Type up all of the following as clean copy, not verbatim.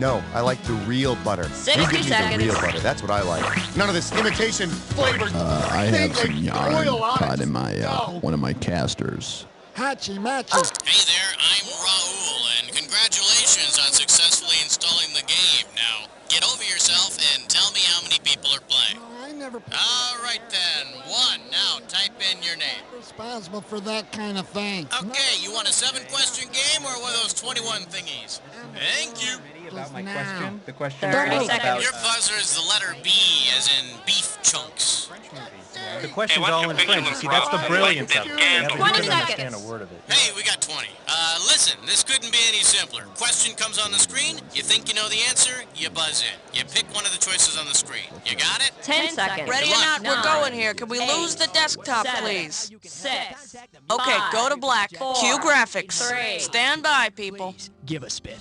No, I like the real butter. 60 you give me seconds. the real butter. That's what I like. None of this imitation flavored. I have some yarn oil on caught it. in my one of my casters. Hachi Machi. Hey there, I'm Raul, and congratulations on successfully installing the game. Now, get over yourself and tell me how many people are playing. Oh, I never All right then, 1. Now, type in your name. responsible for that kind of thing. Okay, you want a 7-question game or one of those 21 thingies? Thank you. About my Now. question. The question 30 was seconds. about Your buzzer is the letter B, as in beef chunks. the question's Hey, what's all your in picture French. look See, that's the like? brilliance Like of it. this You have to candle. really 20 understand a seconds. word of it. Hey, we got 20. Listen, this couldn't be any simpler. Question comes on the screen, you think you know the answer, you buzz in. You pick one of the choices on the screen. You got it? 10 seconds. Ready or not, we're 9, going here. Can we lose the desktop, 7, please? 6. Okay, go to black. 4, Cue graphics. 3. Stand by, people. Give a spit.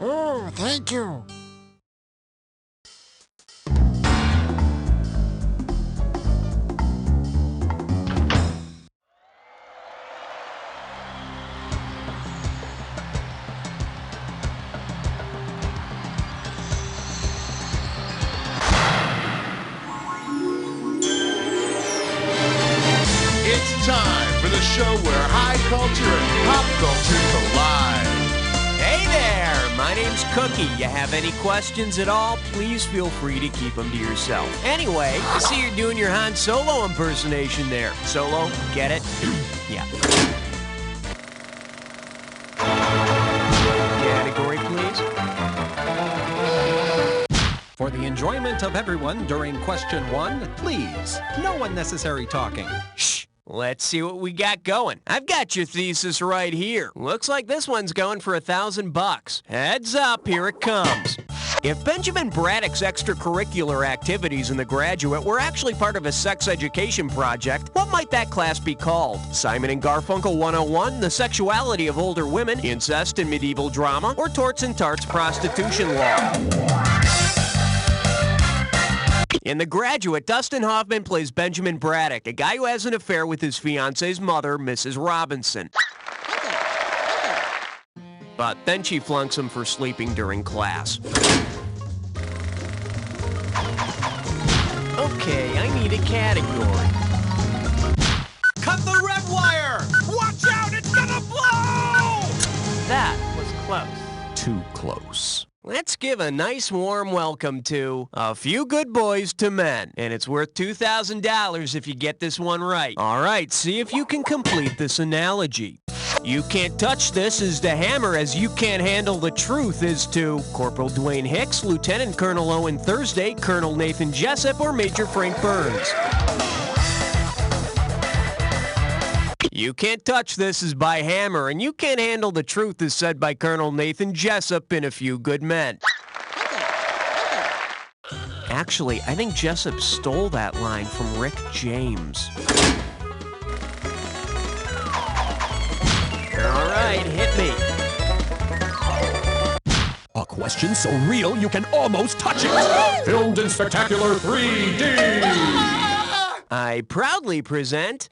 Oh, thank you. It's time for the show where high culture and pop culture collide. Hey there, my name's Cookie. You have any questions at all, please feel free to keep them to yourself. Anyway, I see you're doing your Han Solo impersonation there. Solo, get it? Yeah. Category, please. For the enjoyment of everyone during question 1, please, no unnecessary talking. Shh. Let's see what we got going. I've got your thesis right here. Looks like this one's going for $1,000. Heads up, here it comes. If Benjamin Braddock's extracurricular activities in The Graduate were actually part of a sex education project, what might that class be called? Simon and Garfunkel 101, the sexuality of older women, incest and medieval drama, or Torts and Tarts prostitution law? In The Graduate, Dustin Hoffman plays Benjamin Braddock, a guy who has an affair with his fiance's mother, Mrs. Robinson. But then she flunks him for sleeping during class. Okay, I need a category. Cut the red wire! Watch out, it's gonna blow! That was close. Too close. Let's give a nice warm welcome to A Few Good Boys to Men. And it's worth $2,000 if you get this one right. All right, see if you can complete this analogy. You can't touch this is to Hammer as you can't handle the truth is to Corporal Dwayne Hicks, Lieutenant Colonel Owen Thursday, Colonel Nathan Jessup, or Major Frank Burns. You can't touch this is by Hammer, and you can't handle the truth is said by Colonel Nathan Jessup in A Few Good Men. Actually, I think Jessup stole that line from Rick James. All right, hit me. A question so real you can almost touch it. Filmed in spectacular 3D. I proudly present...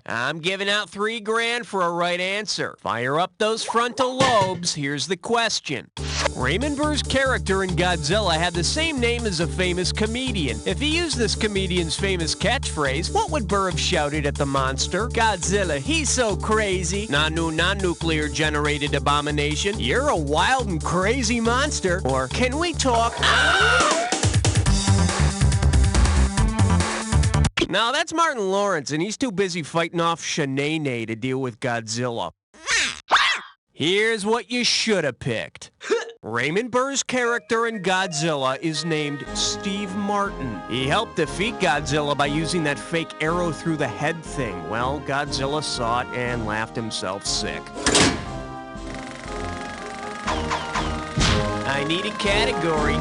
I'm giving out $3,000 for a right answer. Fire up those frontal lobes. Here's the question. Raymond Burr's character in Godzilla had the same name as a famous comedian. If he used this comedian's famous catchphrase, what would Burr have shouted at the monster? Godzilla, he's so crazy. Nanu, non-nuclear generated abomination. You're a wild and crazy monster. Or, can we talk? Now, that's Martin Lawrence, and he's too busy fighting off Shanae to deal with Godzilla. Here's what you should have picked. Raymond Burr's character in Godzilla is named Steve Martin. He helped defeat Godzilla by using that fake arrow through the head thing. Well, Godzilla saw it and laughed himself sick. I need a category.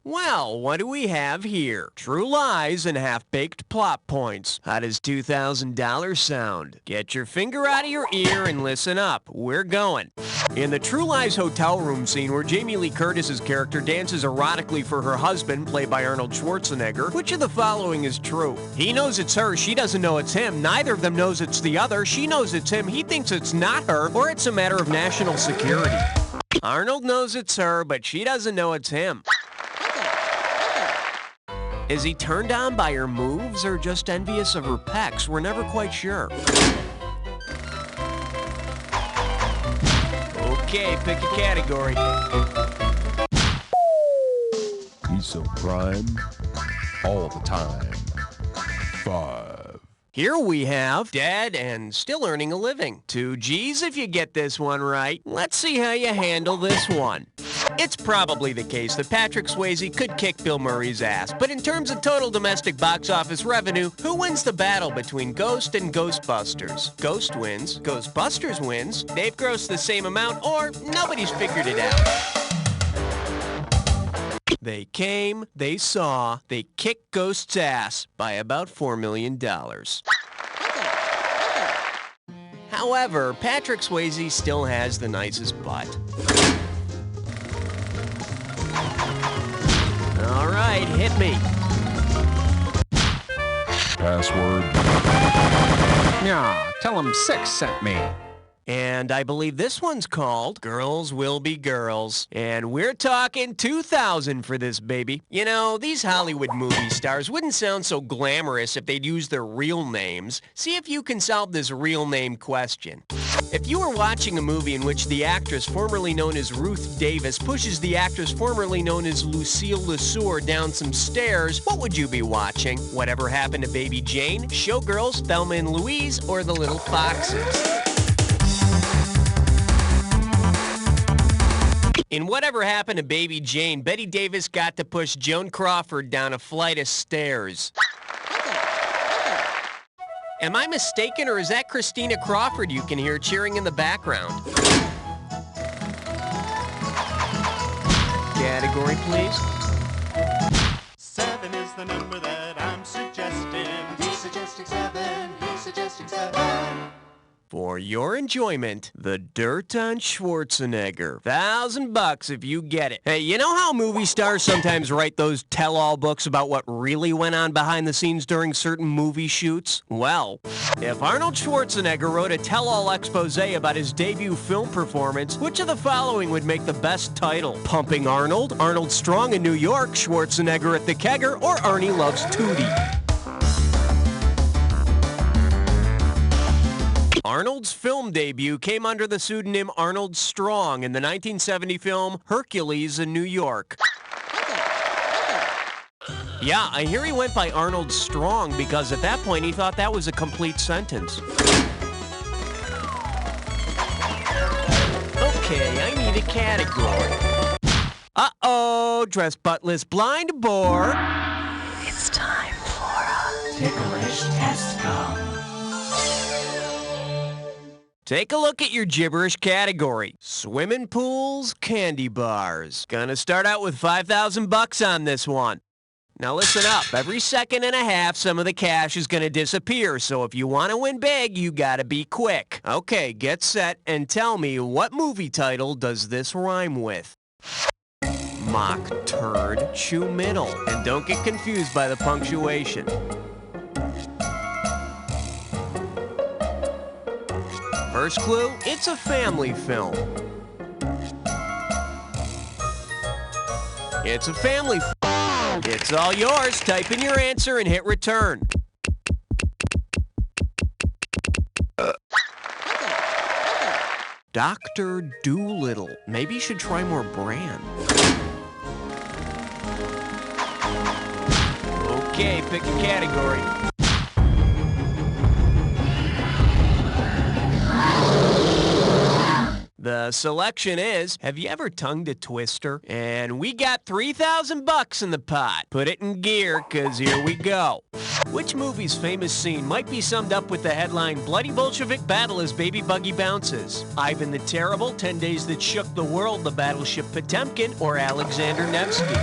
Well, Well, what do we have here? True lies and half-baked plot points. How does $2,000 sound? Get your finger out of your ear and listen up. We're going. In the True Lies hotel room scene where Jamie Lee Curtis's character dances erotically for her husband, played by Arnold Schwarzenegger, which of the following is true? He knows it's her, she doesn't know it's him. Neither of them knows it's the other. She knows it's him, he thinks it's not her, or it's a matter of national security. Arnold knows it's her, but she doesn't know it's him. Is he turned on by her moves or just envious of her pecs? We're never quite sure. Okay, pick a category. Piece of crime all the time. 5. Here we have dead and still earning a living. 2 G's if you get this one right. Let's see how you handle this one. It's probably the case that Patrick Swayze could kick Bill Murray's ass, but in terms of total domestic box office revenue, who wins the battle between Ghost and Ghostbusters? Ghost wins, Ghostbusters wins, they've grossed the same amount, or nobody's figured it out. They came, they saw, they kicked Ghost's ass by about $4 million. However, Patrick Swayze still has the nicest butt. All right, hit me. Password. Yeah, tell him 6 sent me. And I believe this one's called Girls Will Be Girls. And we're talking 2,000 for this baby. You know, these Hollywood movie stars wouldn't sound so glamorous if they'd use their real names. See if you can solve this real name question. If you were watching a movie in which the actress formerly known as Ruth Davis pushes the actress formerly known as Lucille LeSueur down some stairs, what would you be watching? Whatever Happened to Baby Jane, Showgirls, Thelma and Louise, or The Little Foxes? In Whatever Happened to Baby Jane, Bette Davis got to push Joan Crawford down a flight of stairs. Am I mistaken, or is that Christina Crawford you can hear cheering in the background? Category, please. 7 is the number that I'm suggesting. He's suggesting 7. He's suggesting 7. For your enjoyment, The Dirt on Schwarzenegger. $1,000 if you get it. Hey, you know how movie stars sometimes write those tell-all books about what really went on behind the scenes during certain movie shoots? Well, if Arnold Schwarzenegger wrote a tell-all expose about his debut film performance, which of the following would make the best title? Pumping Arnold, Arnold Strong in New York, Schwarzenegger at the Kegger, or Arnie Loves Tootie? Arnold's film debut came under the pseudonym Arnold Strong in the 1970 film Hercules in New York. Yeah, I hear he went by Arnold Strong because at that point he thought that was a complete sentence. Okay, I need a category. Uh-oh, dress buttless blind boar. It's time for a Ticklish testicle. Take a look at your gibberish category. Swimming pools, candy bars. Gonna start out with $5,000 on this one. Now listen up. Every second and a half, some of the cash is gonna disappear. So if you want to win big, you gotta be quick. Okay, get set and tell me, what movie title does this rhyme with? Mock turd, chew middle. And don't get confused by the punctuation. First clue, it's a family film. It's a family film. It's all yours. Type in your answer and hit return. Dr. Doolittle. Maybe you should try more bran. Okay, pick a category. The selection is, have you ever tongued a twister? And we got $3,000 in the pot. Put it in gear, cause here we go. Which movie's famous scene might be summed up with the headline, Bloody Bolshevik Battle as Baby Buggy Bounces? Ivan the Terrible, 10 Days That Shook the World, The Battleship Potemkin, or Alexander Nevsky?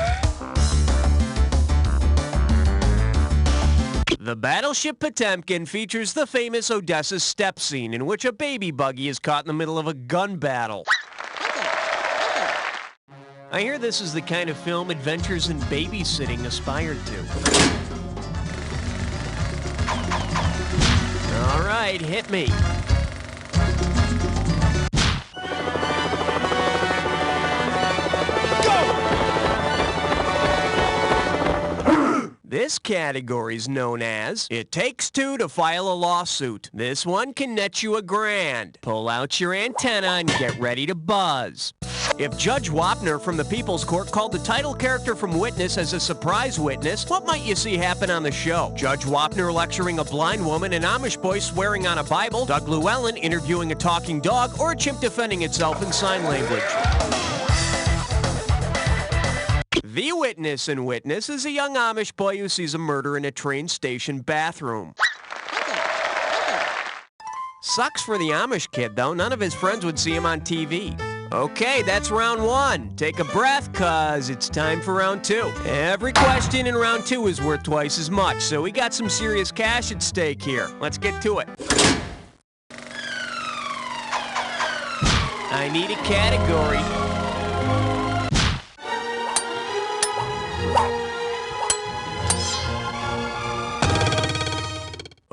The battleship Potemkin features the famous Odessa step scene in which a baby buggy is caught in the middle of a gun battle. I hear this is the kind of film Adventures in Babysitting aspired to. All right, hit me. This category is known as It Takes Two to File a Lawsuit. This one can net you $1,000. Pull out your antenna and get ready to buzz. If Judge Wapner from the People's Court called the title character from Witness as a surprise witness, what might you see happen on the show? Judge Wapner lecturing a blind woman, an Amish boy swearing on a Bible, Doug Llewellyn interviewing a talking dog, or a chimp defending itself in sign language? The witness in Witness is a young Amish boy who sees a murder in a train station bathroom. Sucks for the Amish kid, though. None of his friends would see him on TV. Okay, that's round one. Take a breath, cause it's time for round two. Every question in round two is worth twice as much, so we got some serious cash at stake here. Let's get to it. I need a category.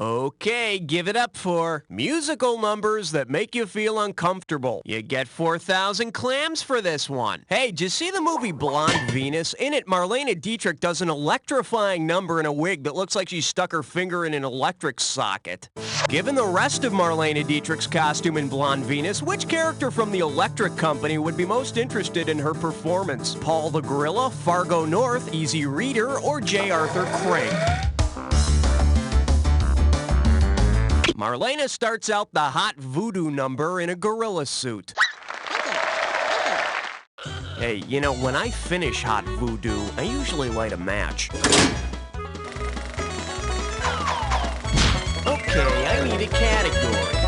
Okay, give it up for musical numbers that make you feel uncomfortable. You get 4,000 clams for this one. Hey, did you see the movie Blonde Venus? In it, Marlene Dietrich does an electrifying number in a wig that looks like she stuck her finger in an electric socket. Given the rest of Marlene Dietrich's costume in Blonde Venus, which character from the Electric Company would be most interested in her performance? Paul the Gorilla, Fargo North, Easy Reader, or J. Arthur Crank? Marlena starts out the hot voodoo number in a gorilla suit. Hey, you know, when I finish hot voodoo, I usually light a match. Okay, I need a category.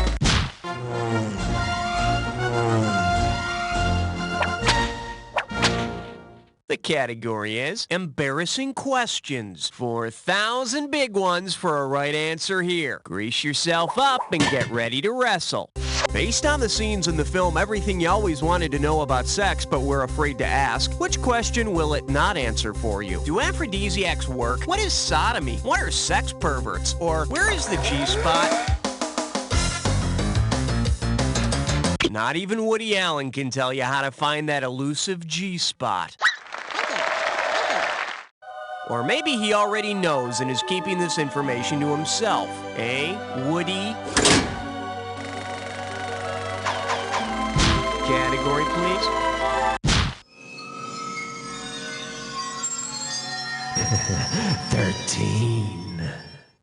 The category is Embarrassing Questions. 4,000 big ones for a right answer here. Grease yourself up and get ready to wrestle. Based on the scenes in the film Everything You Always Wanted to Know About Sex But Were Afraid to Ask, which question will it not answer for you? Do aphrodisiacs work? What is sodomy? What are sex perverts? Or where is the G-spot? Not even Woody Allen can tell you how to find that elusive G-spot. Or maybe he already knows and is keeping this information to himself. Eh, Woody? Category, please. 13.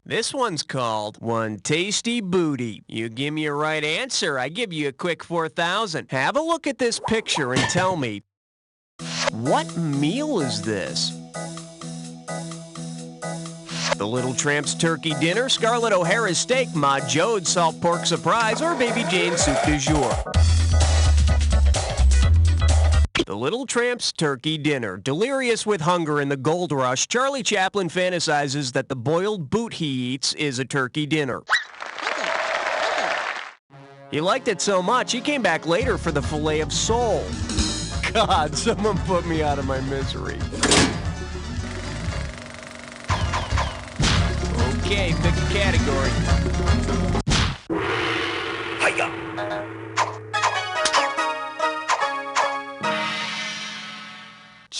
This one's called One Tasty Booty. You give me a right answer, I give you a quick 4,000. Have a look at this picture and tell me, what meal is this? The Little Tramp's turkey dinner, Scarlett O'Hara's steak, Ma Jode's salt pork surprise, or Baby Jane's soup du jour. The Little Tramp's turkey dinner. Delirious with hunger in the gold rush, Charlie Chaplin fantasizes that the boiled boot he eats is a turkey dinner. He liked it so much, he came back later for the fillet of sole. God, someone put me out of my misery. Okay, pick a category. Hiya!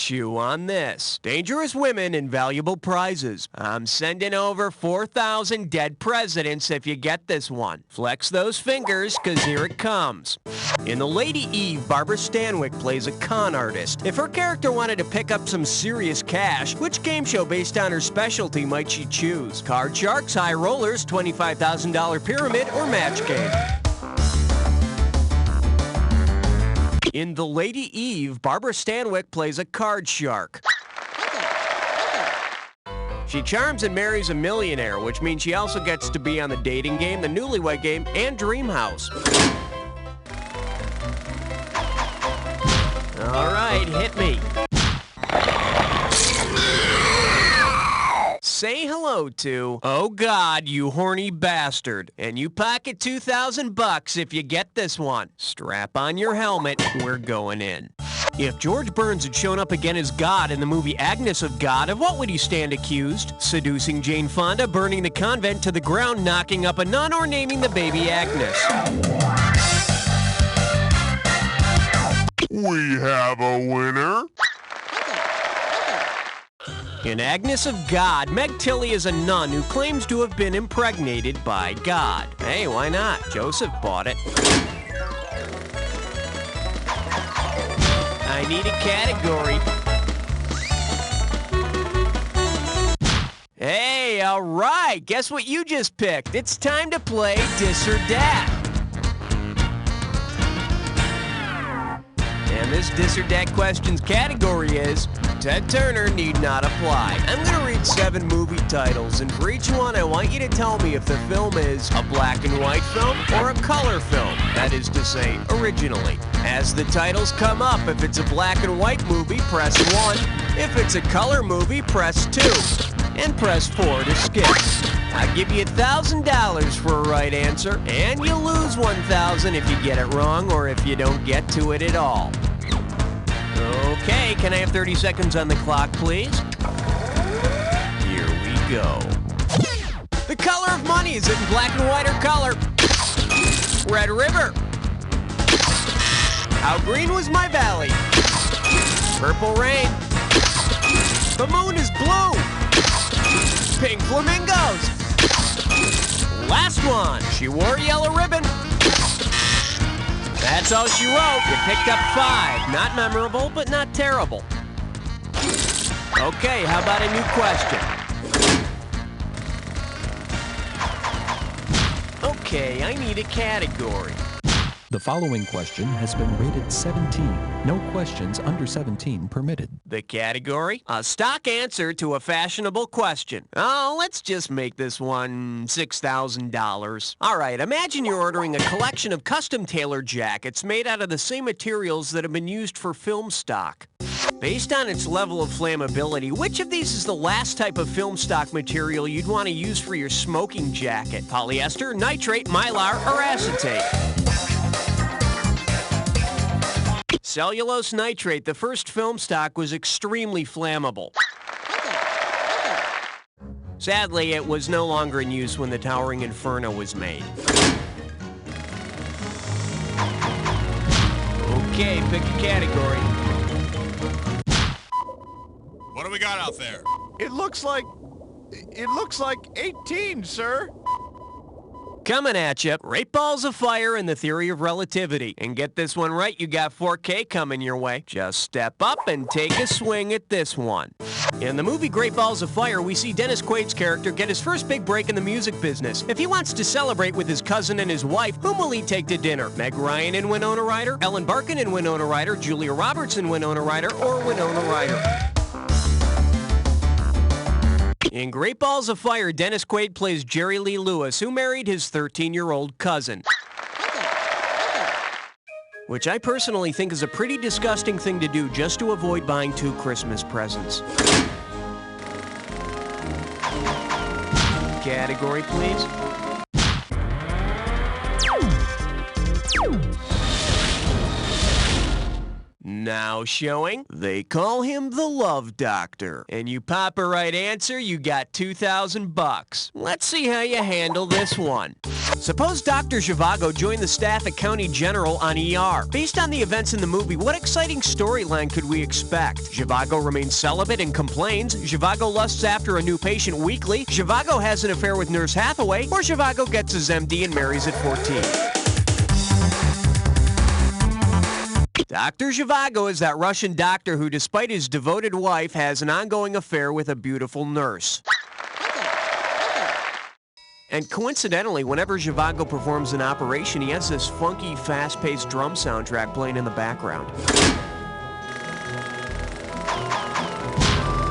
Chew on this. Dangerous women and valuable prizes. I'm sending over 4,000 dead presidents if you get this one. Flex those fingers, cause here it comes. In The Lady Eve, Barbara Stanwyck plays a con artist. If her character wanted to pick up some serious cash, which game show based on her specialty might she choose? Card Sharks, High Rollers, $25,000 Pyramid, or Match Game? In The Lady Eve, Barbara Stanwyck plays a card shark. She charms and marries a millionaire, which means she also gets to be on the dating game, the newlywed game, and Dream House. All right, hit me. say hello to, oh God, you horny bastard. And you pocket $2,000 if you get this one. Strap on your helmet, we're going in. If George Burns had shown up again as God in the movie Agnes of God, of what would he stand accused? Seducing Jane Fonda, burning the convent to the ground, knocking up a nun, or naming the baby Agnes? We have a winner. In Agnes of God, Meg Tilly is a nun who claims to have been impregnated by God. Hey, why not? Joseph bought it. I need a category. Hey, all right. Guess what you just picked? It's time to play Dis or Dat. And this Dis or Dat questions category is Ted Turner need not apply. I'm going to read 7 movie titles, and for each one, I want you to tell me if the film is a black and white film or a color film. That is to say, originally. As the titles come up, if it's a black and white movie, press 1. If it's a color movie, press 2. And press 4 to skip. I'll give you $1,000 for a right answer, and you lose $1,000 if you get it wrong or if you don't get to it at all. Okay, can I have 30 seconds on the clock, please? Here we go. The color of money, is it in black and white or color? Red River. How green was my valley? Purple rain. The moon is blue. Pink flamingos. Last one. She wore a yellow ribbon. That's all she wrote. You picked up 5. Not memorable, but not terrible. Okay, how about a new question? Okay, I need a category. The following question has been rated 17. No questions under 17 permitted. The category? A stock answer to a fashionable question. Oh, let's just make this one $6,000. All right, imagine you're ordering a collection of custom-tailored jackets made out of the same materials that have been used for film stock. Based on its level of flammability, which of these is the last type of film stock material you'd want to use for your smoking jacket? Polyester, nitrate, mylar, or acetate? Cellulose nitrate, the first film stock, was extremely flammable. Sadly, it was no longer in use when the Towering Inferno was made. Okay, pick a category. What do we got out there? It looks like 18, sir. Coming at you, Great Balls of Fire and the Theory of Relativity. And get this one right, you got 4K coming your way. Just step up and take a swing at this one. In the movie Great Balls of Fire, we see Dennis Quaid's character get his first big break in the music business. If he wants to celebrate with his cousin and his wife, whom will he take to dinner? Meg Ryan and Winona Ryder, Ellen Barkin and Winona Ryder, Julia Roberts and Winona Ryder, or Winona Ryder? In Great Balls of Fire, Dennis Quaid plays Jerry Lee Lewis, who married his 13-year-old cousin. Which I personally think is a pretty disgusting thing to do just to avoid buying 2 Christmas presents. Category, please. Now showing, they call him the Love Doctor. And you pop a right answer, you got $2,000. Let's see how you handle this one. Suppose Dr. Zhivago joined the staff at County General on ER. Based on the events in the movie, what exciting storyline could we expect? Zhivago remains celibate and complains. Zhivago lusts after a new patient weekly. Zhivago has an affair with Nurse Hathaway. Or Zhivago gets his MD and marries at 14. Dr. Zhivago is that Russian doctor who, despite his devoted wife, has an ongoing affair with a beautiful nurse. And coincidentally, whenever Zhivago performs an operation, he has this funky, fast-paced drum soundtrack playing in the background.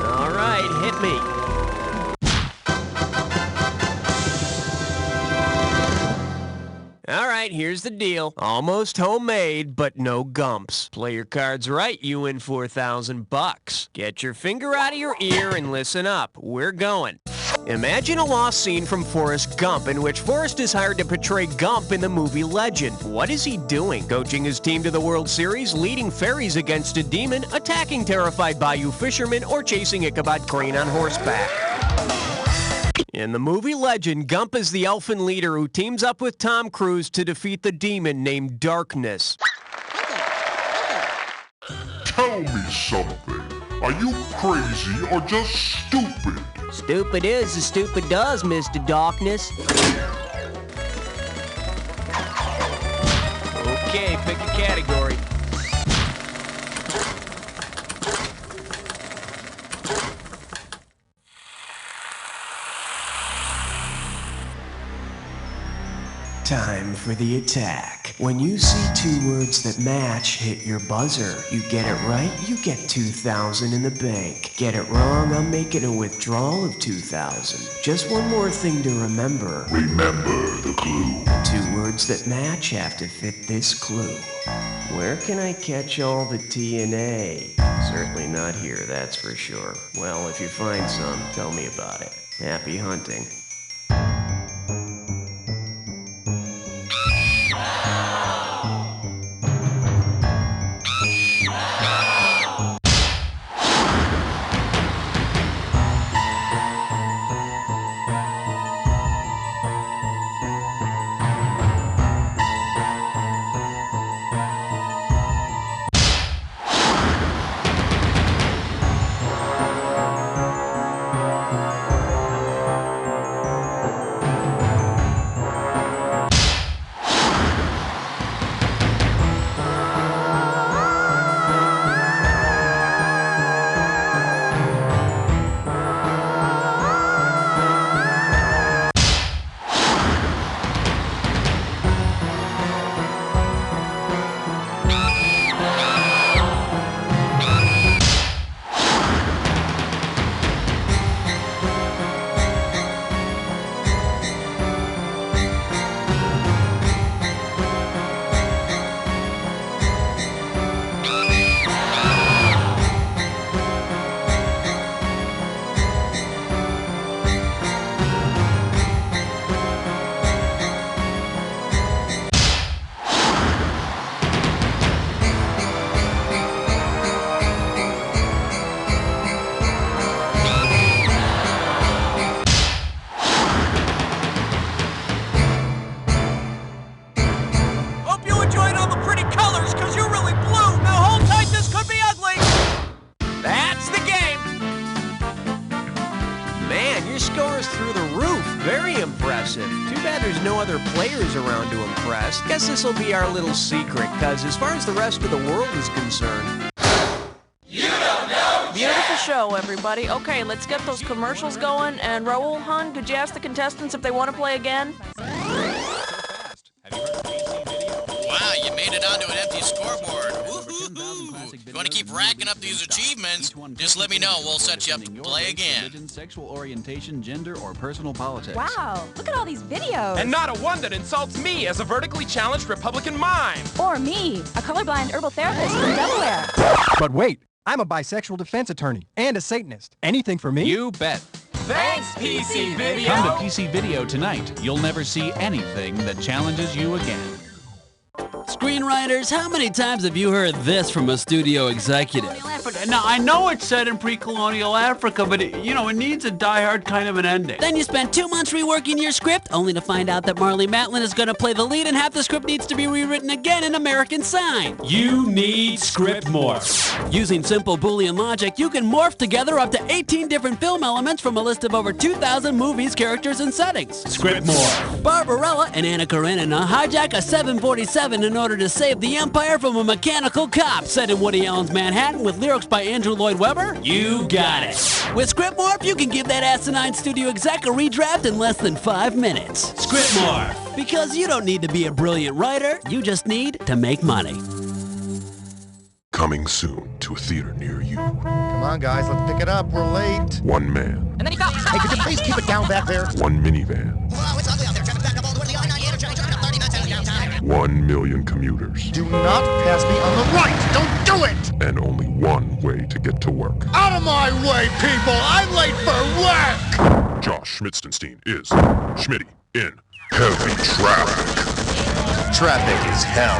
All right, hit me. All right, here's the deal. Almost homemade, but no gumps. Play your cards right, you win $4,000. Get your finger out of your ear and listen up. We're going. Imagine a lost scene from Forrest Gump in which Forrest is hired to portray Gump in the movie Legend. What is he doing? Coaching his team to the World Series, leading fairies against a demon, attacking terrified bayou fishermen, or chasing Ichabod Crane on horseback? In the movie Legend, Gump is the elfin leader who teams up with Tom Cruise to defeat the demon named Darkness. Tell me something. Are you crazy or just stupid? Stupid is as stupid does, Mr. Darkness. Okay, pick a category. Time for the attack. When you see two words that match, hit your buzzer. You get it right, you get $2,000 in the bank. Get it wrong, I'm making a withdrawal of $2,000. Just one more thing to remember. Remember the clue. Two words that match have to fit this clue. Where can I catch all the TNA? Certainly not here, that's for sure. Well, if you find some, tell me about it. Happy hunting. Guess this will be our little secret, because as far as the rest of the world is concerned... You don't know! Beautiful show, everybody. Okay, let's get those commercials going, and Raoul, hon, could you ask the contestants if they want to play again? Wow, you made it onto an empty scoreboard. Woohoo! If you want to keep racking up these achievements, just let me know. We'll set you up to play again. Religion, sexual orientation, gender, or personal politics. Wow, look at all these videos. And not a one that insults me as a vertically challenged Republican mime. Or me, a colorblind herbal therapist from Delaware. But wait, I'm a bisexual defense attorney and a Satanist. Anything for me? You bet. Thanks, PC Video! Come to PC Video tonight. You'll never see anything that challenges you again. Screenwriters, how many times have you heard this from a studio executive? Now, I know it's set in pre-colonial Africa, but it needs a die-hard kind of an ending. Then you spend 2 months reworking your script, only to find out that Marlee Matlin is going to play the lead and half the script needs to be rewritten again in American Sign. You need Script Morph. Using simple Boolean logic, you can morph together up to 18 different film elements from a list of over 2,000 movies, characters, and settings. Script Morph. Barbarella and Anna Karenina hijack a 747 in order to save the Empire from a mechanical cop, set in Woody Allen's Manhattan with lyrics by Andrew Lloyd Webber. You got it. With Script Morph, you can give that asinine studio exec a redraft in less than 5 minutes. Script Morph. Because you don't need to be a brilliant writer, you just need to make money. Coming soon to a theater near you. Come on, guys, let's pick it up. We're late. One man. And then he got... Hey, could you please keep it down back there? One minivan. Whoa, it's ugly out there. Traffic backed up all the way to the I-98 or trying to 30 minutes out of downtown. 1 million commuters. Do not pass me on the right! Don't do it! And only one way to get to work. Out of my way, people! I'm late for work! Josh Schmitzenstein is Schmitty in heavy traffic. Traffic is hell.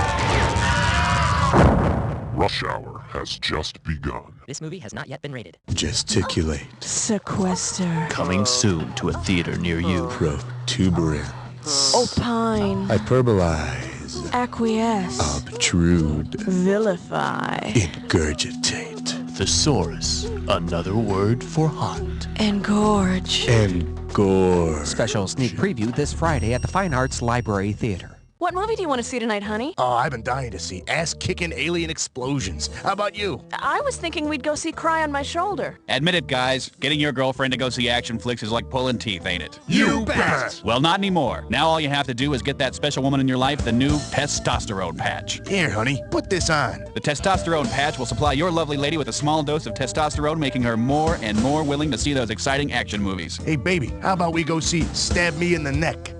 Rush hour has just begun. This movie has not yet been rated. Gesticulate. Sequester. Coming soon to a theater near you. Protuberance. Opine. Hyperbolize. Acquiesce. Obtrude. Vilify. Ingurgitate. Thesaurus, another word for hot. Engorge. Engorge. Special sneak preview this Friday at the Fine Arts Library Theater. What movie do you want to see tonight, honey? Oh, I've been dying to see ass-kicking alien explosions. How about you? I was thinking we'd go see Cry on My Shoulder. Admit it, guys. Getting your girlfriend to go see action flicks is like pulling teeth, ain't it? You bet! Well, not anymore. Now all you have to do is get that special woman in your life the new testosterone patch. Here, honey, put this on. The testosterone patch will supply your lovely lady with a small dose of testosterone, making her more and more willing to see those exciting action movies. Hey, baby, how about we go see Stab Me in the Neck?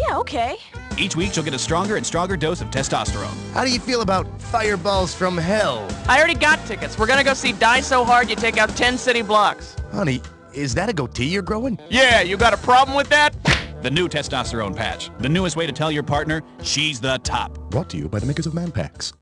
Yeah, okay. Each week, you'll get a stronger and stronger dose of testosterone. How do you feel about Fireballs from Hell? I already got tickets. We're gonna go see Die So Hard You Take Out 10 City Blocks. Honey, is that a goatee you're growing? Yeah, you got a problem with that? The new testosterone patch. The newest way to tell your partner she's the top. Brought to you by the makers of Man Packs.